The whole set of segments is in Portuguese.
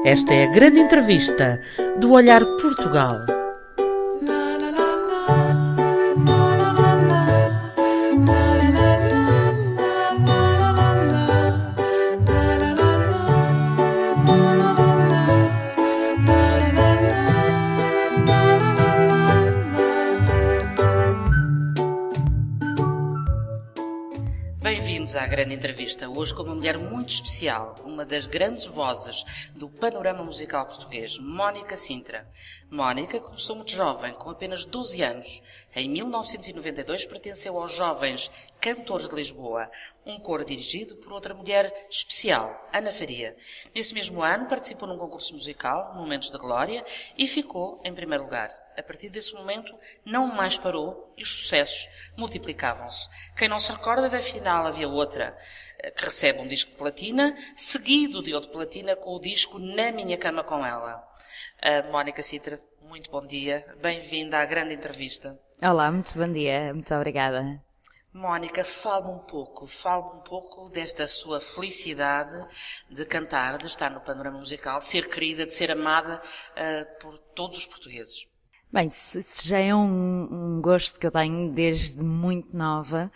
Esta é a grande entrevista do Olhar Portugal. Bem-vindos à grande entrevista, hoje com uma mulher muito especial, uma das grandes vozes do panorama musical português, Mónica Sintra. Mónica começou muito jovem, com apenas 12 anos. Em 1992 pertenceu aos Jovens Cantores de Lisboa, um coro dirigido por outra mulher especial, Ana Faria. Nesse mesmo ano participou num concurso musical, Momentos de Glória, e ficou em primeiro lugar. A partir desse momento, não mais parou e os sucessos multiplicavam-se. Quem não se recorda, da final havia outra que recebe um disco de platina, seguido de outro platina com o disco Na Minha Cama com Ela. Mónica Sintra, muito bom dia. Bem-vinda à grande entrevista. Olá, muito bom dia. Muito obrigada. Mónica, fale-me um pouco desta sua felicidade de cantar, de estar no panorama musical, de ser querida, de ser amada por todos os portugueses. Bem, se já é um gosto que eu tenho desde muito nova.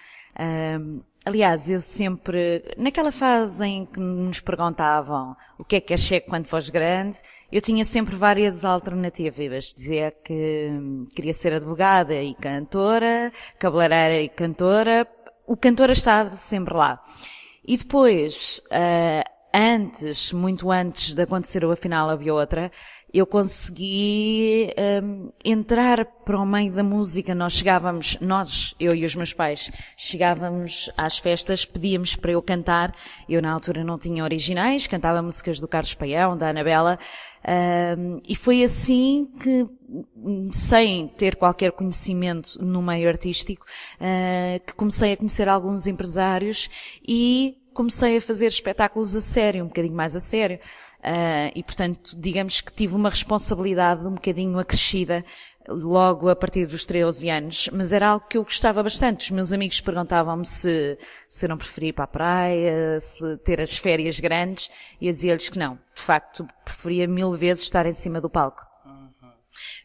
Aliás, eu sempre, naquela fase em que nos perguntavam o que é que achei quando fores grande, eu tinha sempre várias alternativas. Dizia que queria ser advogada e cantora, cabeleireira e cantora. O cantora estava sempre lá. E depois, muito antes de acontecer o Afinal Havia Outra, eu consegui entrar para o meio da música. Eu e os meus pais, chegávamos às festas, pedíamos para eu cantar. Eu na altura não tinha originais, cantava músicas do Carlos Paião, da Anabela, e foi assim que, sem ter qualquer conhecimento no meio artístico, que comecei a conhecer alguns empresários e comecei a fazer espetáculos a sério, um bocadinho mais a sério. E portanto, digamos que tive uma responsabilidade um bocadinho acrescida logo a partir dos 13 anos, mas era algo que eu gostava bastante. Os meus amigos perguntavam-me se eu não preferia ir para a praia, se ter as férias grandes, e eu dizia-lhes que não. De facto, preferia 1000 vezes estar em cima do palco.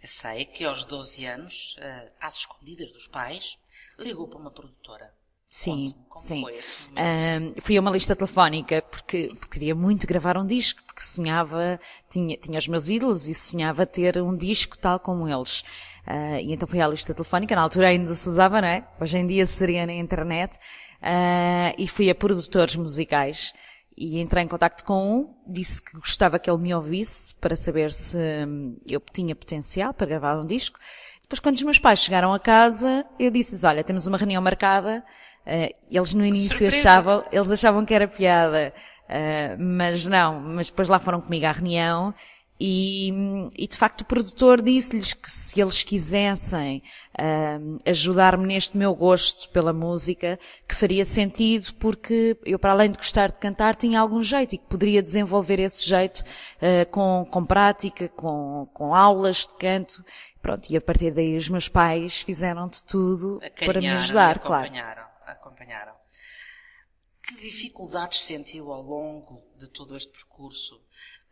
Sei que aos 12 anos, às escondidas dos pais, ligou para uma produtora. Sim, Como sim. foi esse momento? Fui a uma lista telefónica porque queria muito gravar um disco, porque sonhava, tinha os meus ídolos e sonhava ter um disco tal como eles. E então fui à lista telefónica, na altura ainda se usava, não é? Hoje em dia seria na internet. E fui a produtores musicais e entrei em contacto com um, disse que gostava que ele me ouvisse para saber se eu tinha potencial para gravar um disco. Depois, quando os meus pais chegaram a casa, eu disse-lhes, olha, temos uma reunião marcada. Eles no início achavam que era piada, mas depois lá foram comigo à reunião e de facto o produtor disse-lhes que se eles quisessem ajudar-me neste meu gosto pela música, que faria sentido, porque eu, para além de gostar de cantar, tinha algum jeito e que poderia desenvolver esse jeito com prática, com aulas de canto. Pronto, e a partir daí os meus pais fizeram de tudo para me ajudar, claro. Acompanharam. Que dificuldades sentiu ao longo de todo este percurso?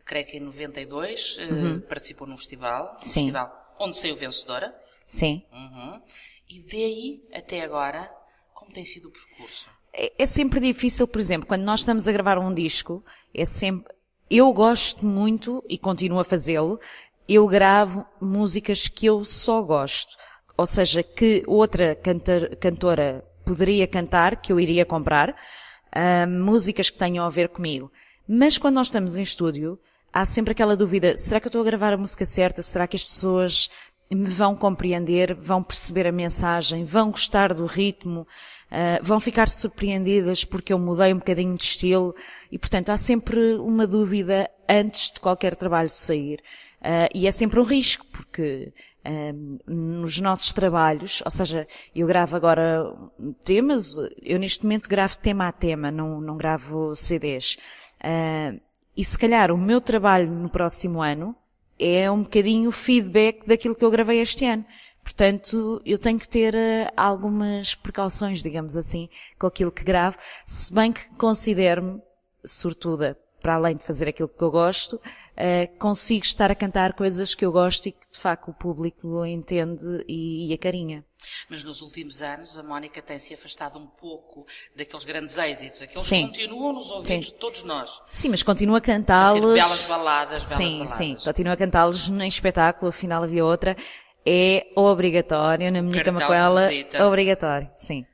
Creio que em 92 participou num festival, Sim. Onde saiu vencedora. Sim. E daí até agora, como tem sido o percurso? É sempre difícil, por exemplo, quando nós estamos a gravar um disco, eu gosto muito, e continuo a fazê-lo, eu gravo músicas que eu só gosto. Ou seja, que outra cantora poderia cantar, que eu iria comprar, músicas que tenham a ver comigo. Mas quando nós estamos em estúdio, há sempre aquela dúvida, será que eu estou a gravar a música certa? Será que as pessoas me vão compreender, vão perceber a mensagem, vão gostar do ritmo, vão ficar surpreendidas porque eu mudei um bocadinho de estilo? E portanto há sempre uma dúvida antes de qualquer trabalho sair. E é sempre um risco, porque nos nossos trabalhos, ou seja, eu gravo agora temas, eu neste momento gravo tema a tema, não gravo CDs. E se calhar o meu trabalho no próximo ano é um bocadinho o feedback daquilo que eu gravei este ano. Portanto, eu tenho que ter algumas precauções, digamos assim, com aquilo que gravo, se bem que considero-me sortuda para além de fazer aquilo que eu gosto, consigo estar a cantar coisas que eu gosto e que de facto o público entende e acarinha. Mas nos últimos anos a Mónica tem-se afastado um pouco daqueles grandes êxitos, aqueles Sim. que continuam nos ouvidos de todos nós. Sim, mas continua a A cantá-los. ser belas baladas, Sim, continua a cantá-los em espetáculo, afinal havia outra. É obrigatório, na minha cama com ela, obrigatório, sim.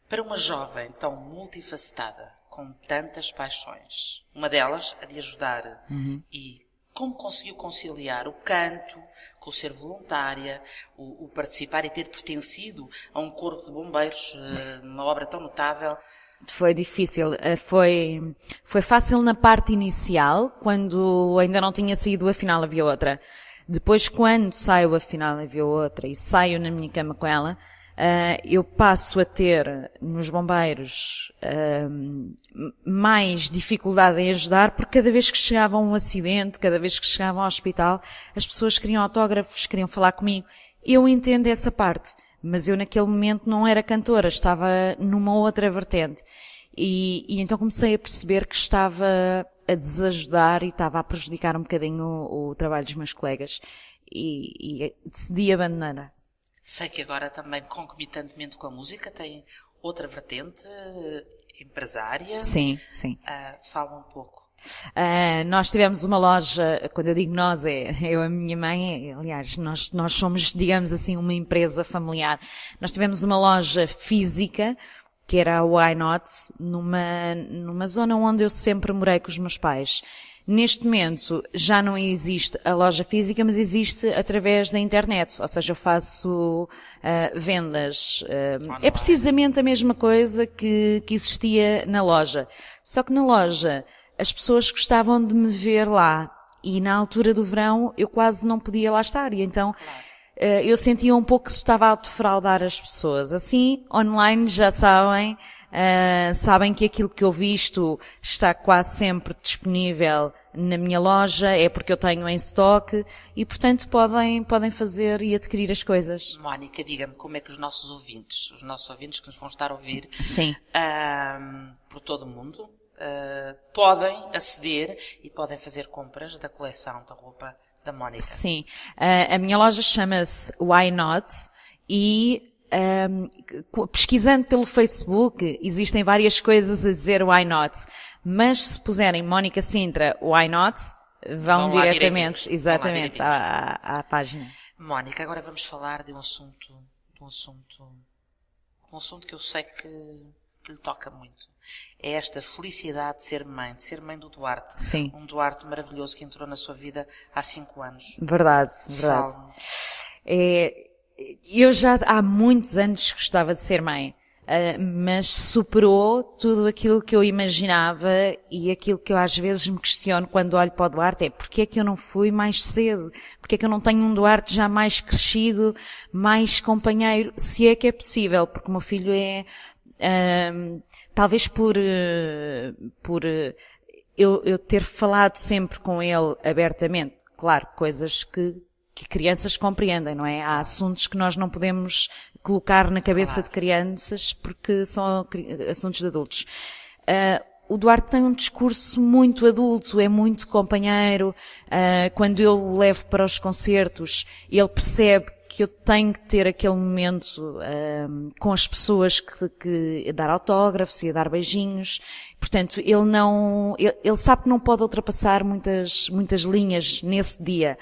Para uma jovem tão multifacetada, com tantas paixões, uma delas a de ajudar, e como conseguiu conciliar o canto com o ser voluntária, o participar e ter pertencido a um corpo de bombeiros, uma obra tão notável? Foi difícil, foi fácil na parte inicial, quando ainda não tinha saído Afinal Havia Outra. Depois, quando saio Afinal Havia Outra e saio na minha cama com ela, eu passo a ter nos bombeiros mais dificuldade em ajudar, porque cada vez que chegava um acidente, cada vez que chegava ao hospital, as pessoas queriam autógrafos, queriam falar comigo. Eu entendo essa parte, mas eu naquele momento não era cantora, estava numa outra vertente. E então comecei a perceber que estava a desajudar e estava a prejudicar um bocadinho o trabalho dos meus colegas. E decidi abandonar. Sei que agora também, concomitantemente com a música, tem outra vertente, empresária. Sim. Fala um pouco. Nós tivemos uma loja, quando eu digo nós, eu e a minha mãe, aliás, nós somos, digamos assim, uma empresa familiar. Nós tivemos uma loja física, que era a Why Not, numa zona onde eu sempre morei com os meus pais. Neste momento já não existe a loja física, mas existe através da internet, ou seja, eu faço vendas. É precisamente a mesma coisa que existia na loja. Só que na loja as pessoas gostavam de me ver lá e na altura do verão eu quase não podia lá estar e então eu sentia um pouco que estava a defraudar as pessoas. Assim, online já sabem, sabem que aquilo que eu visto está quase sempre disponível na minha loja, é porque eu tenho em stock e, portanto, podem fazer e adquirir as coisas. Mónica, diga-me como é que os nossos ouvintes que nos vão estar a ouvir, sim, por todo o mundo, podem aceder e podem fazer compras da coleção da roupa da Mónica. Sim. A minha loja chama-se Why Not e pesquisando pelo Facebook existem várias coisas a dizer Why Not, mas se puserem Mónica Sintra Why Not, vão diretamente, exatamente, à página. Mónica, agora vamos falar de um assunto que eu sei que lhe toca muito. É esta felicidade de ser mãe do Duarte. Sim. Um Duarte maravilhoso que entrou na sua vida há 5 anos. Verdade. Eu já há muitos anos gostava de ser mãe, mas superou tudo aquilo que eu imaginava e aquilo que eu às vezes me questiono quando olho para o Duarte é porque é que eu não fui mais cedo? Porque é que eu não tenho um Duarte já mais crescido, mais companheiro, se é que é possível? Porque o meu filho talvez por eu ter falado sempre com ele abertamente, claro, coisas que crianças compreendem, não é? Há assuntos que nós não podemos colocar na cabeça de crianças porque são assuntos de adultos. O Duarte tem um discurso muito adulto, é muito companheiro. Quando eu o levo para os concertos, ele percebe que eu tenho que ter aquele momento com as pessoas que dar autógrafos e a dar beijinhos. Portanto, ele sabe que não pode ultrapassar muitas linhas nesse dia.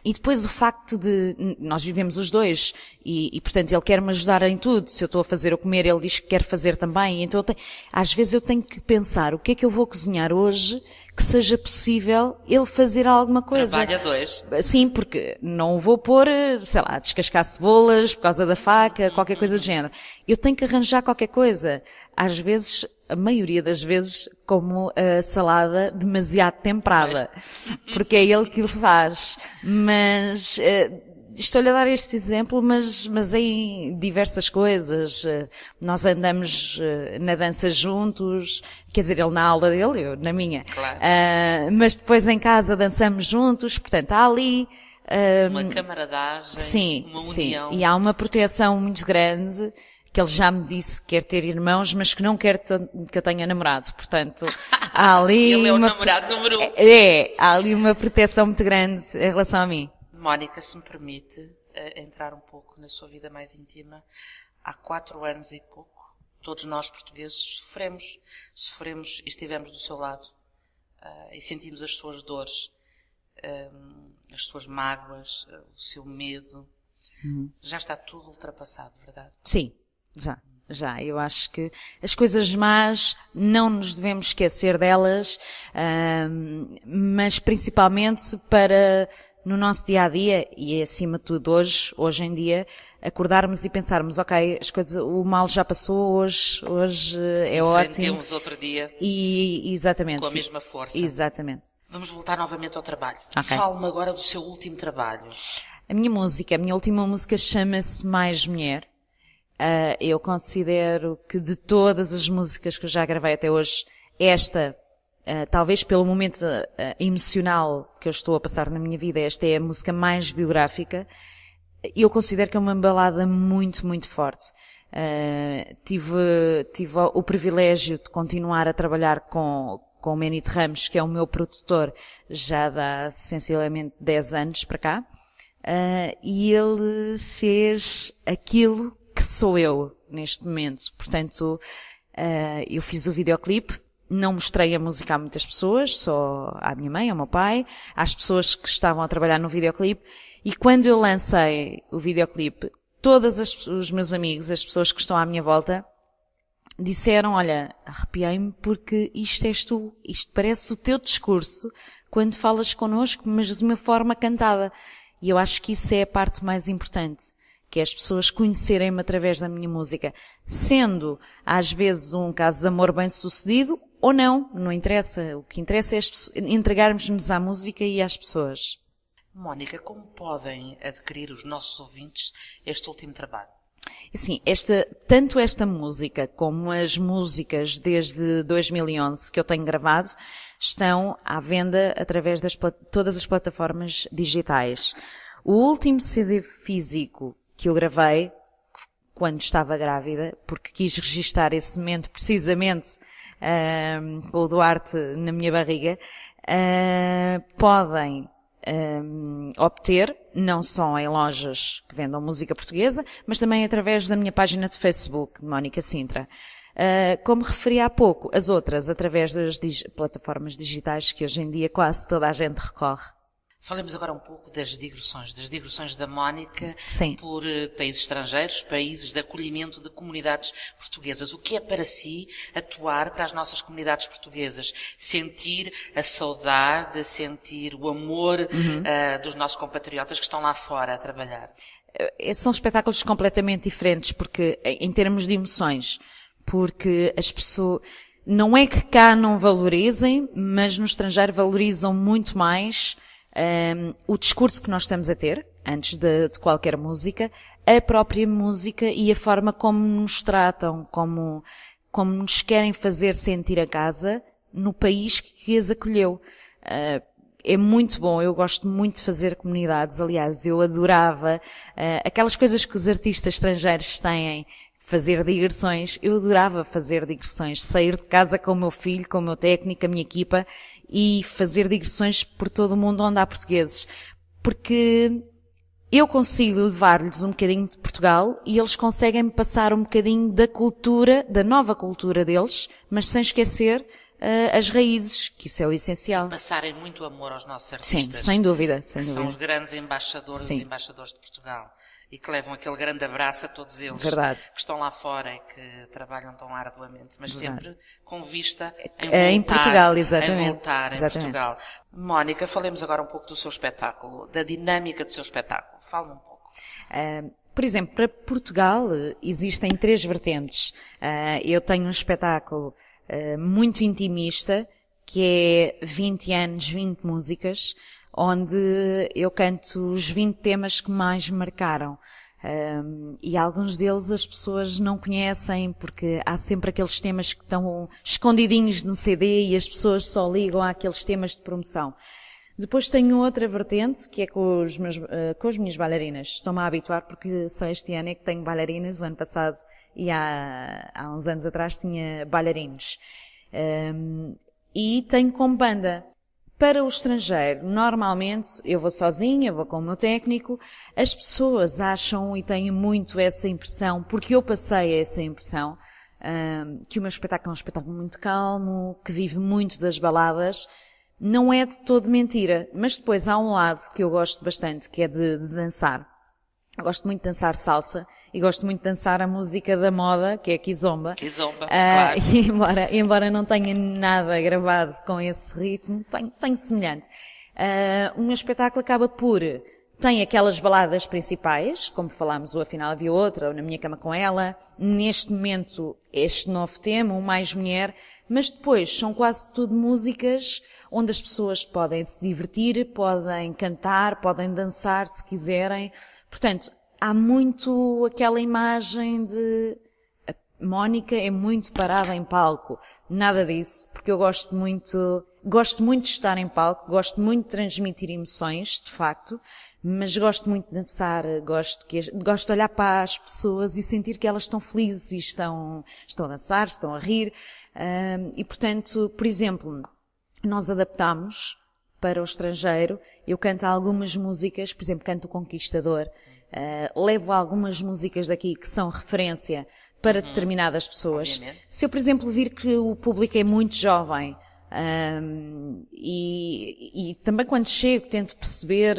E depois o facto de nós vivemos os dois e portanto ele quer me ajudar em tudo. Se eu estou a fazer o comer, ele diz que quer fazer também. Então às vezes eu tenho que pensar o que é que eu vou cozinhar hoje que seja possível ele fazer alguma coisa. Trabalha dois. Sim, porque não o vou pôr, sei lá, descascar cebolas por causa da faca, qualquer coisa do género. Eu tenho que arranjar qualquer coisa. Às vezes, a maioria das vezes, como a salada demasiado temperada. Porque é ele que o faz. Mas, estou-lhe a dar este exemplo, mas em diversas coisas. Nós andamos na dança juntos, quer dizer, ele na aula dele, eu na minha. Claro. Mas depois em casa dançamos juntos, portanto há ali uma camaradagem, sim, uma união. Sim, e há uma proteção muito grande que ele já me disse que quer ter irmãos, mas que não quer que eu tenha namorado. Portanto, há ali Ele é o namorado número 1. Há ali uma proteção muito grande em relação a mim. Mónica, se me permite entrar um pouco na sua vida mais íntima, há 4 anos e pouco, todos nós portugueses sofremos e estivemos do seu lado e sentimos as suas dores, as suas mágoas, o seu medo. Já está tudo ultrapassado, verdade? Sim, já. Eu acho que as coisas más não nos devemos esquecer delas, mas principalmente para no nosso dia a dia e acima de tudo hoje em dia, acordarmos e pensarmos, ok, as coisas, o mal já passou, hoje é ótimo. Enfrentemos outro dia. E exatamente. Com a mesma força. Exatamente. Vamos voltar novamente ao trabalho. Okay. Fale-me agora do seu último trabalho. A minha última música chama-se Mais Mulher. Eu considero que de todas as músicas que eu já gravei até hoje, esta, talvez pelo momento emocional que eu estou a passar na minha vida, esta é a música mais biográfica. Eu considero que é uma balada muito, muito forte. Tive o privilégio de continuar a trabalhar com o Menito Ramos, que é o meu produtor, já dá sensivelmente 10 anos para cá. E ele fez aquilo que sou eu neste momento. Portanto, eu fiz o videoclipe, não mostrei a música a muitas pessoas, só à minha mãe, ao meu pai, às pessoas que estavam a trabalhar no videoclipe. E quando eu lancei o videoclipe, todos os meus amigos, as pessoas que estão à minha volta, disseram, olha, arrepiei-me porque isto és tu, isto parece o teu discurso quando falas connosco, mas de uma forma cantada. E eu acho que isso é a parte mais importante, que é as pessoas conhecerem-me através da minha música. Sendo, às vezes, um caso de amor bem-sucedido, ou não interessa. O que interessa é entregarmos-nos à música e às pessoas. Mónica, como podem adquirir os nossos ouvintes este último trabalho? Assim, tanto esta música como as músicas desde 2011 que eu tenho gravado estão à venda através das todas as plataformas digitais. O último CD físico que eu gravei quando estava grávida, porque quis registar esse momento precisamente com o Duarte na minha barriga, podem obter, não só em lojas que vendam música portuguesa, mas também através da minha página de Facebook, de Mónica Sintra. Como referi há pouco, as outras através das plataformas digitais que hoje em dia quase toda a gente recorre. Falemos agora um pouco das digressões da Mónica. Sim. Por países estrangeiros, países de acolhimento de comunidades portuguesas. O que é para si atuar para as nossas comunidades portuguesas? Sentir a saudade, sentir o amor dos nossos compatriotas que estão lá fora a trabalhar? São espetáculos completamente diferentes, porque em termos de emoções, porque as pessoas, não é que cá não valorizem, mas no estrangeiro valorizam muito mais o discurso que nós estamos a ter, antes de qualquer música, a própria música e a forma como nos tratam, como nos querem fazer sentir a casa no país que as acolheu. É muito bom, eu gosto muito de fazer comunidades, aliás, eu adorava aquelas coisas que os artistas estrangeiros têm, fazer digressões, eu adorava fazer digressões, sair de casa com o meu filho, com o meu técnico, a minha equipa, e fazer digressões por todo o mundo onde há portugueses. Porque eu consigo levar-lhes um bocadinho de Portugal e eles conseguem me passar um bocadinho da cultura, da nova cultura deles, mas sem esquecer as raízes, que isso é o essencial. Passarem muito amor aos nossos artistas. Sim, sem dúvida. São os grandes embaixadores, Sim. os embaixadores de Portugal. E que levam aquele grande abraço a todos eles. Verdade. Que estão lá fora e que trabalham tão arduamente. Mas Verdade. Sempre com vista em Portugal, exatamente. Em voltar Exatamente. em Portugal. Mónica, falemos agora um pouco do seu espetáculo, da dinâmica do seu espetáculo. Fala-me um pouco. Por exemplo, para Portugal existem 3 vertentes. Eu tenho um espetáculo muito intimista, que é 20 anos, 20 músicas, onde eu canto os 20 temas que mais me marcaram. E alguns deles as pessoas não conhecem, porque há sempre aqueles temas que estão escondidinhos no CD e as pessoas só ligam àqueles temas de promoção. Depois tenho outra vertente, que é com as minhas bailarinas. Estou-me a habituar porque só este ano é que tenho bailarinas. O ano passado e há uns anos atrás tinha bailarinos. E tenho como banda. Para o estrangeiro, normalmente eu vou sozinha, vou com o meu técnico. As pessoas acham e têm muito essa impressão, porque eu passei essa impressão, que o meu espetáculo é um espetáculo muito calmo, que vive muito das baladas. Não é de todo mentira, mas depois há um lado que eu gosto bastante, que é de dançar. Eu gosto muito de dançar salsa e gosto muito de dançar a música da moda, que é a Kizomba. Kizomba, claro. E embora não tenha nada gravado com esse ritmo, tenho semelhante. O meu espetáculo acaba por... Tem aquelas baladas principais, como falámos, o Afinal Havia Outra, ou Na Minha Cama Com Ela. Neste momento, este novo tema, o Mais Mulher. Mas depois são quase tudo músicas onde as pessoas podem se divertir, podem cantar, podem dançar se quiserem. Portanto, há muito aquela imagem de... A Mónica é muito parada em palco. Nada disso, porque eu gosto muito de estar em palco, gosto muito de transmitir emoções, de facto, mas gosto muito de dançar, gosto de olhar para as pessoas e sentir que elas estão felizes e estão a dançar, estão a rir. E portanto, por exemplo, nós adaptamos para o estrangeiro. Eu canto algumas músicas, por exemplo, canto o Conquistador, levo algumas músicas daqui que são referência para determinadas pessoas. Obviamente. Se eu, por exemplo, vir que o público é muito jovem, e também quando chego tento perceber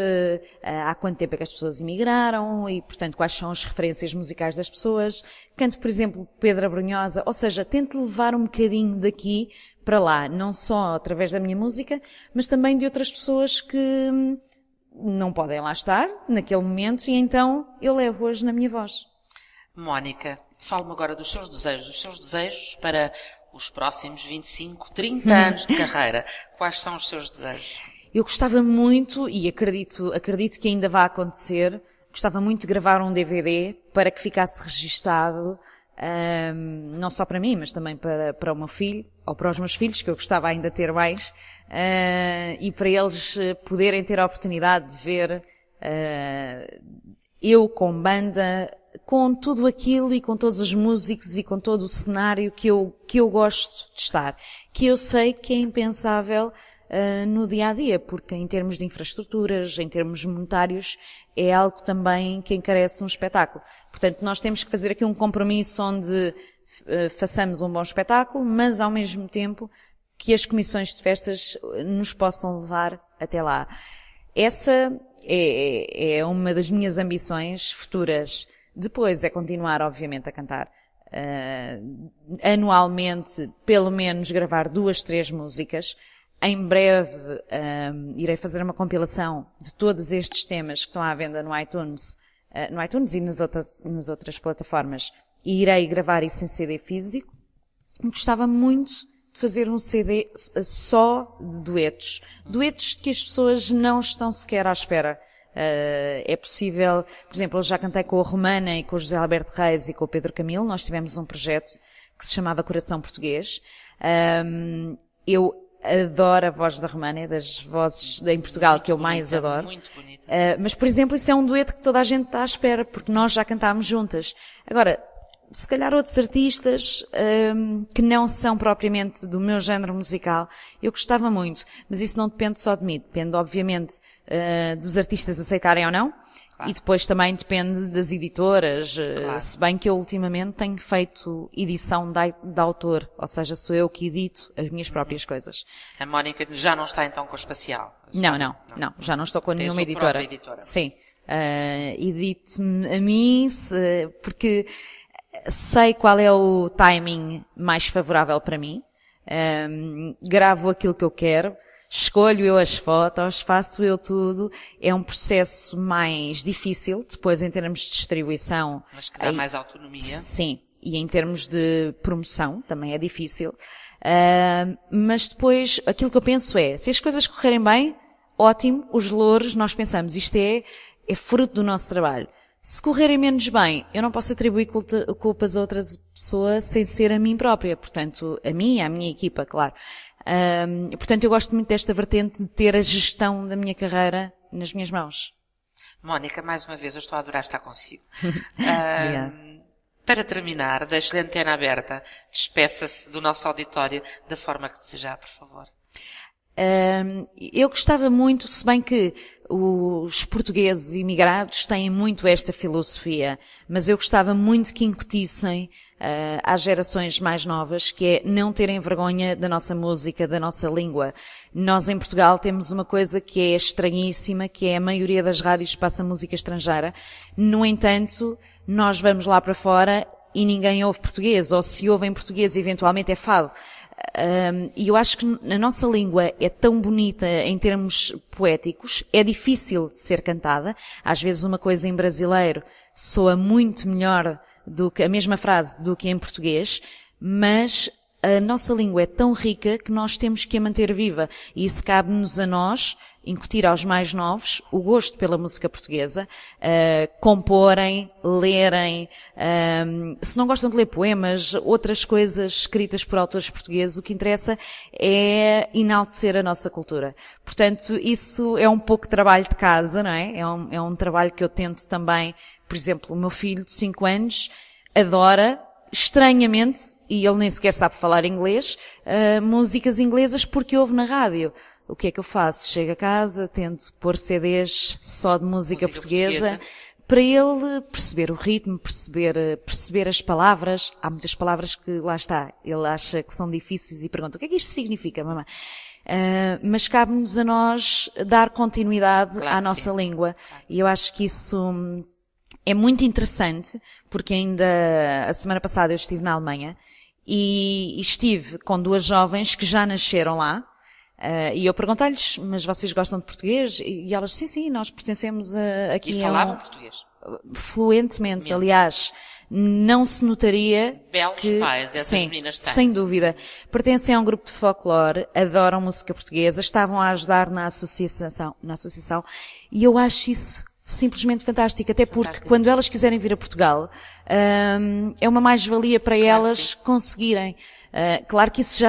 há quanto tempo é que as pessoas emigraram e, portanto, quais são as referências musicais das pessoas. Canto, por exemplo, Pedro Abrunhosa, ou seja, tento levar um bocadinho daqui para lá, não só através da minha música, mas também de outras pessoas que não podem lá estar naquele momento e então eu levo-as na minha voz. Mónica, fale-me agora dos seus desejos para os próximos 25, 30 anos de carreira. Quais são os seus desejos? Eu gostava muito, e acredito que ainda vai acontecer, gostava muito de gravar um DVD para que ficasse registado, não só para mim, mas também para o meu filho, ou para os meus filhos, que eu gostava ainda de ter mais, e para eles poderem ter a oportunidade de ver eu com banda, com tudo aquilo e com todos os músicos e com todo o cenário que eu gosto de estar, que eu sei que é impensável no dia a dia, porque em termos de infraestruturas, em termos monetários, é algo também que encarece um espetáculo. Portanto, nós temos que fazer aqui um compromisso onde façamos um bom espetáculo, mas ao mesmo tempo que as comissões de festas nos possam levar até lá. Essa é uma das minhas ambições futuras. Depois é continuar, obviamente, a cantar anualmente, pelo menos gravar 2, 3 músicas. Em breve irei fazer uma compilação de todos estes temas que estão à venda no iTunes e nas outras plataformas. E irei gravar isso em CD físico. Gostava muito de fazer um CD só de duetos. Duetos que as pessoas não estão sequer à espera. É possível, por exemplo, eu já cantei com a Romana e com o José Alberto Reis e com o Pedro Camilo. Nós tivemos um projeto que se chamava Coração Português. Eu adoro a voz da Romana, é das vozes em Portugal que eu mais adoro. Muito bonita. Mas, por exemplo, isso é um dueto que toda a gente está à espera, porque nós já cantámos juntas. Agora, se calhar outros artistas que não são propriamente do meu género musical, eu gostava muito, mas isso não depende só de mim, depende obviamente dos artistas aceitarem ou não, claro. E depois também depende das editoras, claro. Se bem que eu ultimamente tenho feito edição de autor, ou seja, sou eu que edito as minhas próprias coisas. A Mónica já não está então com o Espacial? Não, já não estou com nenhuma editora. Editora. Sim, edito-me a mim, porque sei qual é o timing mais favorável para mim, gravo aquilo que eu quero, escolho eu as fotos, faço eu tudo, é um processo mais difícil, depois em termos de distribuição. Mas que dá mais autonomia. Sim, e em termos de promoção também é difícil, mas depois aquilo que eu penso é, se as coisas correrem bem, ótimo, os louros, nós pensamos, isto é fruto do nosso trabalho. Se correrem menos bem, eu não posso atribuir culpas a outras pessoas sem ser a mim própria. Portanto, a mim e à minha equipa, claro. Portanto, eu gosto muito desta vertente de ter a gestão da minha carreira nas minhas mãos. Mónica, mais uma vez, eu estou a adorar estar consigo. Obrigada. Para terminar, deixo-lhe a antena aberta. Despeça-se do nosso auditório da forma que desejar, por favor. Eu gostava muito, se bem que os portugueses imigrados têm muito esta filosofia, mas eu gostava muito que incutissem às gerações mais novas, que é não terem vergonha da nossa música, da nossa língua. Nós em Portugal temos uma coisa que é estranhíssima, que é a maioria das rádios passa música estrangeira. No entanto, nós vamos lá para fora e ninguém ouve português, ou se ouve em português eventualmente é fado. E eu acho que a nossa língua é tão bonita em termos poéticos, é difícil de ser cantada. Às vezes uma coisa em brasileiro soa muito melhor do que a mesma frase do que em português, mas a nossa língua é tão rica que nós temos que a manter viva. E isso cabe-nos a nós incutir aos mais novos o gosto pela música portuguesa, comporem, lerem, se não gostam de ler poemas, outras coisas escritas por autores portugueses, o que interessa é enaltecer a nossa cultura. Portanto, isso é um pouco trabalho de casa, não é? É um trabalho que eu tento também. Por exemplo, o meu filho de 5 anos adora, estranhamente, e ele nem sequer sabe falar inglês, músicas inglesas porque ouve na rádio. O que é que eu faço? Chego a casa, tento pôr CDs só de música portuguesa, para ele perceber o ritmo, perceber as palavras. Há muitas palavras que, lá está, ele acha que são difíceis e pergunta: o que é que isto significa, mamãe? Mas cabe-nos a nós dar continuidade à nossa língua. E eu acho que isso é muito interessante, porque ainda a semana passada eu estive na Alemanha e estive com 2 jovens que já nasceram lá. E eu perguntei-lhes: mas vocês gostam de português? E elas: sim, nós pertencemos aqui. E falavam português? Fluentemente, aliás. Não se notaria belos que... pais, essas meninas têm. Sem dúvida. Pertencem a um grupo de folclore, adoram música portuguesa, estavam a ajudar na associação, e eu acho isso simplesmente fantástico, até porque quando elas quiserem vir a Portugal, é uma mais-valia para elas conseguirem. Claro que isso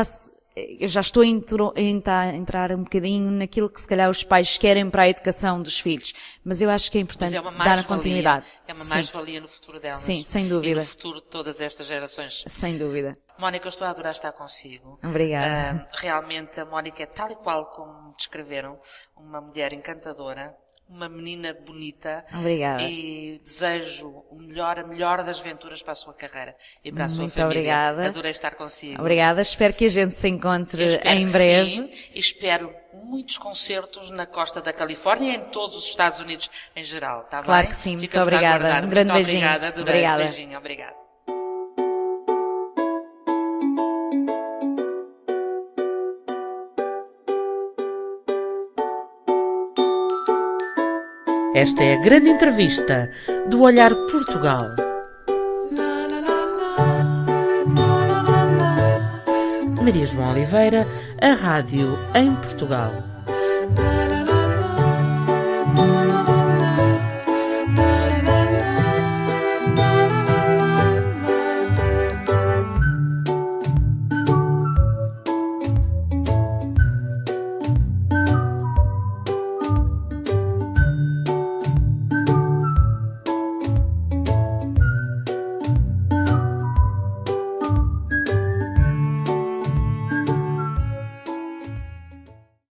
eu já estou a entrar um bocadinho naquilo que se calhar os pais querem para a educação dos filhos, mas eu acho que é importante dar a continuidade. É uma mais-valia no futuro delas. Sim, sem dúvida. E no futuro de todas estas gerações. Sem dúvida. Mónica, eu estou a adorar estar consigo. Obrigada. Realmente a Mónica é tal e qual como descreveram, uma mulher encantadora, uma menina bonita. Obrigada. E desejo a melhor das venturas para a sua carreira e para a sua Muito família. Obrigada. Adorei estar consigo. Obrigada. Espero que a gente se encontre em breve. Sim, e espero muitos concertos na costa da Califórnia e em todos os Estados Unidos em geral. Está bem? Claro que sim. Muito Ficamos obrigada. Um grande muito beijinho. Obrigada. Adorei. Obrigada. Beijinho. Obrigada. Esta é a grande entrevista do Olhar Portugal. Maria João Oliveira, a rádio em Portugal.